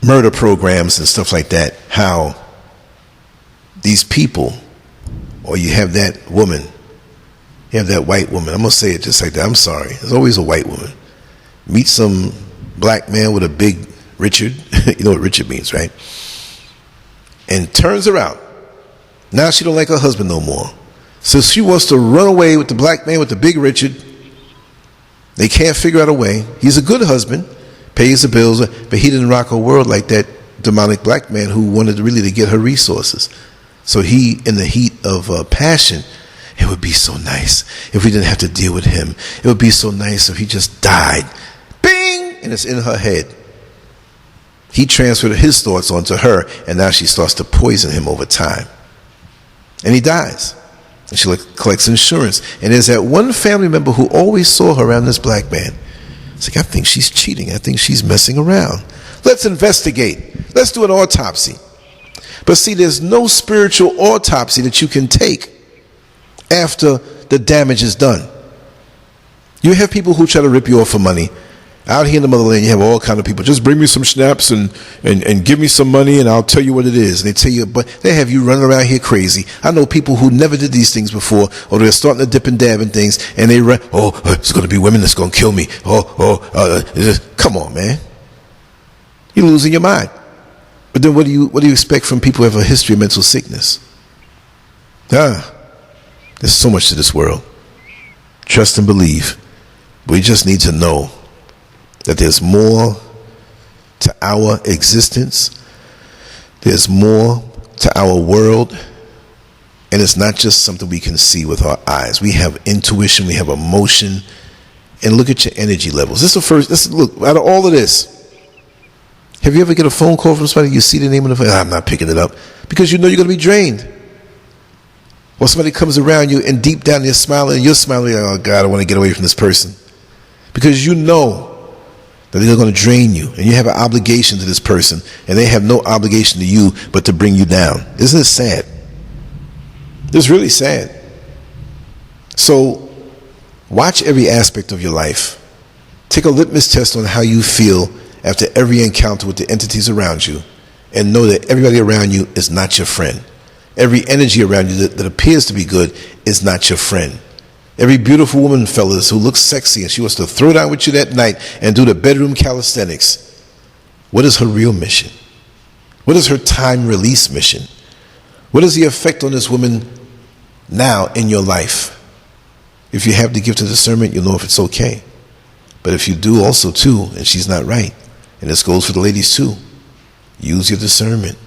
murder programs and stuff like that, how these people, or you have that woman, you have that white woman, I'm going to say it just like that, I'm sorry, there's always a white woman, meet some black man with a big Richard, you know what Richard means, right? And turns her out. Now she don't like her husband no more. So she wants to run away with the black man with the big Richard. They can't figure out a way. He's a good husband, pays the bills, but he didn't rock her world like that demonic black man who wanted really to get her resources. So he, in the heat of passion, it would be so nice if we didn't have to deal with him. It would be so nice if he just died. Bing! And it's in her head. He transferred his thoughts onto her, and now she starts to poison him over time. And he dies. And she collects insurance. And there's that one family member who always saw her around this black man. It's like, I think she's cheating. I think she's messing around. Let's investigate. Let's do an autopsy. But see, there's no spiritual autopsy that you can take after the damage is done. You have people who try to rip you off for money. Out here in the motherland, you have all kind of people. Just bring me some schnapps and give me some money and I'll tell you what it is. And they tell you, but they have you running around here crazy. I know people who never did these things before, or they're starting to dip and dab in things, and they run, it's going to be women that's going to kill me. Come on, man. You're losing your mind. But then what do you expect from people who have a history of mental sickness? There's so much to this world. Trust and believe. We just need to know that there's more to our existence. There's more to our world. And it's not just something we can see with our eyes. We have intuition, we have emotion. And look at your energy levels. Look, out of all of this, have you ever get a phone call from somebody, you see the name of the phone, I'm not picking it up, because you know you're going to be drained. Or somebody comes around you and deep down they're smiling and you're smiling, like, oh God, I want to get away from this person. Because you know that they're going to drain you, and you have an obligation to this person, and they have no obligation to you but to bring you down. Isn't it sad? It's really sad. So watch every aspect of your life. Take a litmus test on how you feel after every encounter with the entities around you, and know that everybody around you is not your friend. Every energy around you that appears to be good is not your friend. Every beautiful woman, fellas, who looks sexy and she wants to throw down with you that night and do the bedroom calisthenics, what is her real mission? What is her time release mission? What is the effect on this woman now in your life? If you have the gift of discernment, you'll know if it's okay. But if you do also too, and she's not right, and this goes for the ladies too, use your discernment.